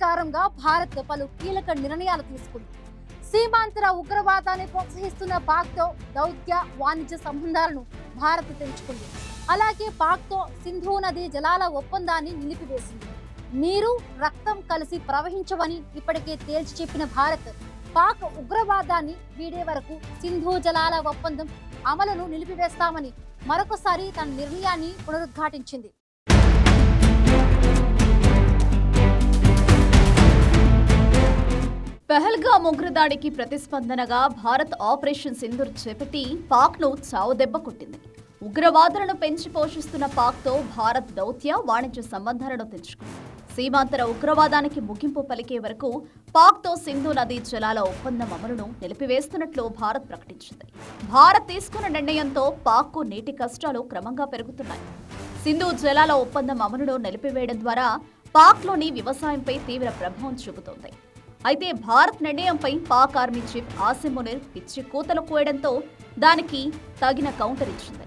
ప్రతీకారంగా భారత్ పలు కీలక నిర్ణయాలు తీసుకుంది. సీమాంతర ఉగ్రవాదాన్ని ప్రోత్సహిస్తున్న పాక్తో దౌత్య వాణిజ్య సంబంధాలను భారత్ తెంచుకుంది. అలాగే పాక్తో సింధు నది జలాల ఒప్పందాన్ని నిలిపివేసింది. నీరు రక్తం కలిసి ప్రవహించవని ఇప్పటికే తేల్చి చెప్పిన భారత్ పాక్ ఉగ్రవాదాన్ని వీడే వరకు సింధు జలాల ఒప్పందం అమలును నిలిపివేస్తామని మరొకసారి తన నిర్ణయాన్ని పునరుద్ఘాటించింది. పహల్గామ్ ఉగ్రదాడికి ప్రతిస్పందనగా భారత్ ఆపరేషన్ సింధూర్ చేపట్టి పాక్ను చావుదెబ్బ కొట్టింది. ఉగ్రవాదులను పెంచి పోషిస్తున్న పాక్తో భారత్ దౌత్య వాణిజ్య సంబంధాలను తెంచుకుంది. సీమాంతర ఉగ్రవాదానికి ముగింపు పలికే వరకు పాక్తో సింధు నదీ జలాల ఒప్పందం అమలును నిలిపివేస్తున్నట్లు భారత్ ప్రకటించింది. భారత్ తీసుకున్న నిర్ణయంతో పాక్కు నీటి కష్టాలు క్రమంగా పెరుగుతున్నాయి. సింధు జలాల ఒప్పందం అమలును నిలిపివేయడం ద్వారా పాక్లోని వ్యవసాయంపై తీవ్ర ప్రభావం చూపుతోంది. అయితే భారత్ నిర్ణయంపై పాక్ ఆర్మీ చీఫ్ ఆసిమ్ మునీర్ పిచ్చి కూతలు కోయడంతో దానికి తగిన కౌంటర్ ఇచ్చింది.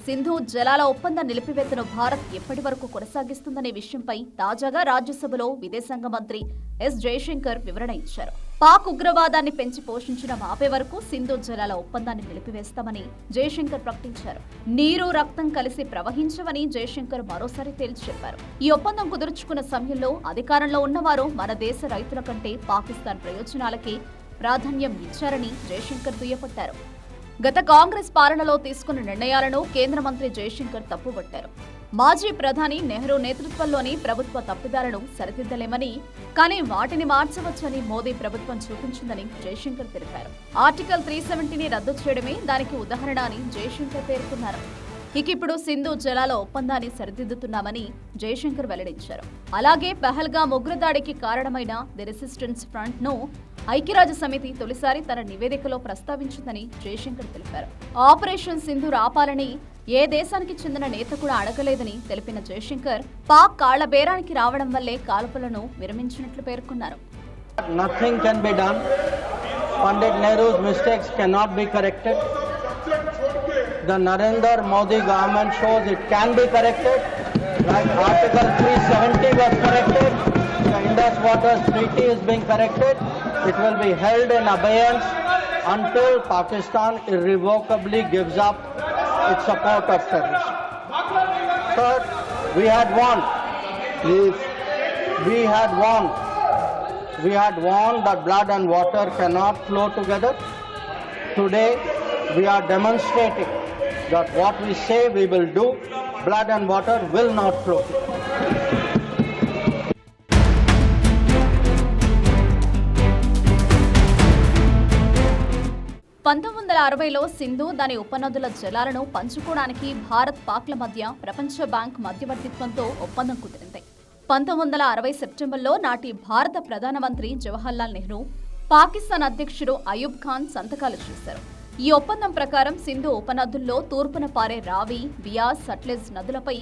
సింధు జలాల ఒప్పందం నిలిపివేతను భారత్ ఎప్పటి వరకు కొనసాగిస్తుందనే విషయంపై తాజాగా రాజ్యసభలో విదేశాంగ మంత్రి ఎస్ జయశంకర్ వివరణ ఇచ్చారు. పాక్ ఉగ్రవాదాన్ని పెంచి పోషించడం ఆపే వరకు సింధు జలాల ఒప్పందాన్ని నిలిపివేస్తామని జయశంకర్ ప్రకటించారు. నీరు రక్తం కలిసి ప్రవహించవని జయశంకర్ మరోసారి తేల్చి చెప్పారు. ఈ ఒప్పందం కుదుర్చుకున్న సమయంలో అధికారంలో ఉన్నవారు మన దేశ రైతుల కంటే పాకిస్తాన్ ప్రయోజనాలకే ప్రాధాన్యం ఇచ్చారని జయశంకర్ దుయ్యబట్టారు. గత కాంగ్రెస్ పాలనలో తీసుకున్న నిర్ణయాలను కేంద్ర మంత్రి జయశంకర్ తప్పుబట్టారు. మాజీ ప్రధాని నెహ్రూ నేతృత్వంలోని ప్రభుత్వ తప్పిదాలను సరిదిద్దలేమని, కానీ వాటిని మార్చవచ్చని మోదీ ప్రభుత్వం చూపించిందని జయశంకర్ తెలిపారు. ఆర్టికల్ 370ని రద్దు చేయడమే దానికి ఉదాహరణ అని జయశంకర్ పేర్కొన్నారు. ఇప్పుడు సింధు జలాల ఒప్పందాన్ని సరిదిద్దుతున్నామని జయశంకర్ వెల్లడించారు. అలాగే పహల్గామ్ ఉగ్రదాడికి కారణమైన ది రెసిస్టెన్స్ ఫ్రంట్ ను ఐక్యరాజ్య సమితి తొలిసారి తన నివేదికలో ప్రస్తావించిందని జయశంకర్ తెలిపారు. ఆపరేషన్ సింధూర్ ఆపాలని ఏ దేశానికి చెందిన నేత కూడా అడగలేదని తెలిపిన జయశంకర్ పాక్ కాళ్ల బేరానికి రావడం వల్లే కాల్పులను విరమించినట్లు పేర్కొన్నారు. Nothing can be done. Pandit Nehru's mistakes cannot be corrected. The Narendra Modi government shows it can be corrected. Like Article 370 was corrected. The Indus Waters Treaty is being corrected. It will be held in abeyance until Pakistan irrevocably gives up its support of terrorism. Third, we had warned. We had warned that blood and water cannot flow together. Today, we are demonstrating that what we say we will do, blood and water will not flow. 1960లో Sindhu దాని ఉపనదుల జలాలను పంచుకోవడానికి భారత్ పాక్ల మధ్య ప్రపంచ bank మధ్యవర్తిత్వంతో ఒప్పందం కుదిరింది. 1960 సెప్టెంబర్లో నాటి భారత ప్రధానమంత్రి జవహర్లాల్ నెహ్రూ, పాకిస్తాన్ అధ్యక్షుడు అయూబ్ ఖాన్ సంతకాలు చేశారు. ఈ ఒప్పందం ప్రకారం సింధు ఉపనదుల్లో తూర్పున పారే రావి, బియాస్, సట్లెజ్ నదులపై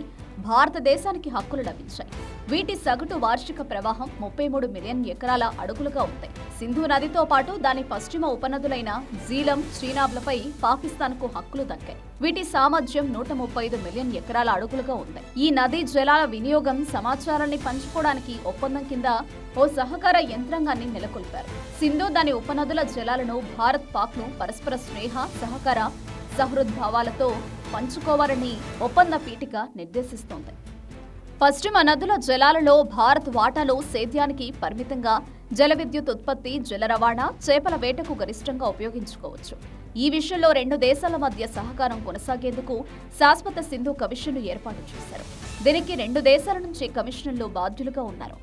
భారతదేశానికి హక్కులు లభించాయి. వీటి సగటు వార్షిక ప్రవాహం 33 మిలియన్ ఎకరాల అడుగులుగా ఉంది. సింధు నదితో పాటు దాని పశ్చిమ ఉపనదులైన జీలం, చీనాబ్లపై పాకిస్తాన్కు హక్కులు దక్కాయి. వీటి సామర్థ్యం 135 మిలియన్ ఎకరాల అడుగులుగా ఉంది. ఈ నదీ జలాల వినియోగం, సమాచారాన్ని పంచుకోవడానికి ఒప్పందం కింద ఓ సహకార యంత్రాంగాన్ని నెలకొల్పారు. సింధు దాని ఉపనదుల జలాలను భారత్, పాక్ను పరస్పర స్నేహ, సహకార, సహృద్భావాలతో పంచుకోవాలని ఒప్పంద పీఠిక నిర్దేశిస్తోంది. పశ్చిమ నదుల జలాలలో భారత్ వాటాలో సేద్యానికి పరిమితంగా, జల విద్యుత్ ఉత్పత్తి, జల రవాణా, చేపల వేటకు గరిష్టంగా ఉపయోగించుకోవచ్చు. ఈ విషయంలో రెండు దేశాల మధ్య సహకారం కొనసాగేందుకు శాశ్వత సింధు కమిషన్ను ఏర్పాటు చేశారు. దీనికి రెండు దేశాల నుంచి కమిషనర్లు బాధ్యులుగా ఉన్నారు.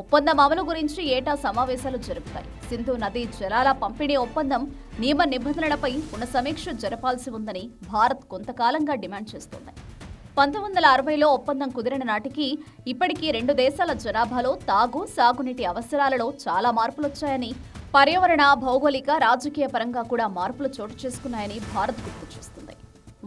ఒప్పందం అమలు గురించి ఏటా సమావేశాలు జరుపుతాయి. సింధు నదీ జలాల పంపిణీ ఒప్పందం నియమ నిబంధనలపై పునఃసమీక్ష జరపాల్సి ఉందని భారత్ కొంతకాలంగా డిమాండ్ చేస్తోంది. 1960లో ఒప్పందం కుదిరిన నాటికి ఇప్పటికీ రెండు దేశాల జనాభాలో తాగు, సాగునీటి అవసరాలలో చాలా మార్పులొచ్చాయని, పర్యావరణ, భౌగోళిక, రాజకీయ పరంగా కూడా మార్పులు చోటు చేసుకున్నాయని భారత్ గుర్తు చేస్తుంది.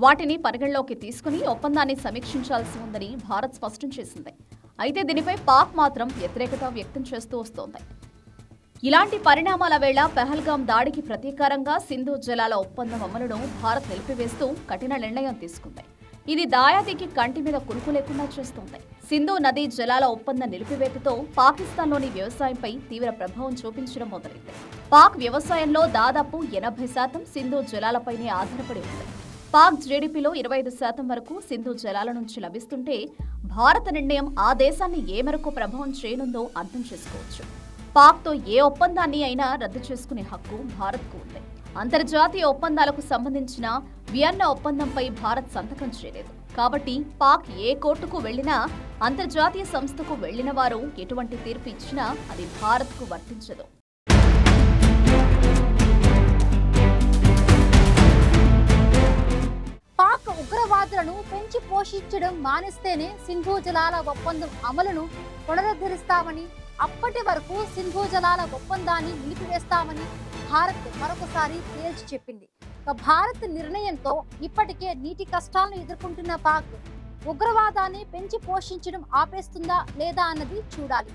వాటిని పరిగణలోకి తీసుకుని ఒప్పందాన్ని సమీక్షించాల్సి ఉందని భారత్ స్పష్టం చేసింది. అయితే దీనిపై పాక్ మాత్రం వ్యతిరేకత వ్యక్తం చేస్తూ వస్తోంది. ఇలాంటి పరిణామాల వేళ పహల్గామ్ దాడికి ప్రతీకారంగా సింధు జలాల ఒప్పందం అమలును భారత్ నిలిపివేస్తూ కఠిన నిర్ణయం తీసుకుంది. ఇది దాయాదికి కంటి మీద కునుకు లేకుండా చేస్తోంది. సింధు నదీ జలాల ఒప్పందం నిలిపివేతతో పాకిస్తాన్లోని వ్యవసాయంపై తీవ్ర ప్రభావం చూపించడం మొదలైంది. పాక్ వ్యవసాయంలో దాదాపు 80% సింధు జలాలపైనే ఆధారపడి ఉంది. పాక్ జీడీపీలో 25% వరకు సింధు జలాల నుంచి లభిస్తుంటే భారత నిర్ణయం ఆ దేశాన్ని ఏ మేరకు ప్రభావం చేయనుందో అర్థం చేసుకోవచ్చు. పాక్తో ఏ ఒప్పందాన్ని అయినా రద్దు చేసుకునే హక్కు భారత్కు ఉంది. అంతర్జాతీయ ఒప్పందాలకు సంబంధించిన వియన్నా ఒప్పందంపై భారత్ సంతకం చేయలేదు. కాబట్టి పాక్ ఏ కోర్టుకు వెళ్లినా, అంతర్జాతీయ సంస్థకు వెళ్లిన వారు ఎటువంటి తీర్పు ఇచ్చినా అది భారత్కు వర్తించదు. పాక్ ఉగ్రవాదులను పెంచి పోషించడం మానేస్తేనే సింధు జలాల ఒప్పందం అమలును పునరుద్ధరిస్తామని, అప్పటి వరకు సింధు జలాల ఒప్పందాన్ని నిలిపివేస్తామని భారత్ మరొకసారి తేల్చి చెప్పింది. భారత్ నిర్ణయంతో ఇప్పటికే నీటి కష్టాలను ఎదుర్కొంటున్న పాక్ ఉగ్రవాదాన్ని పెంచి పోషించడం ఆపేస్తుందా లేదా అన్నది చూడాలి.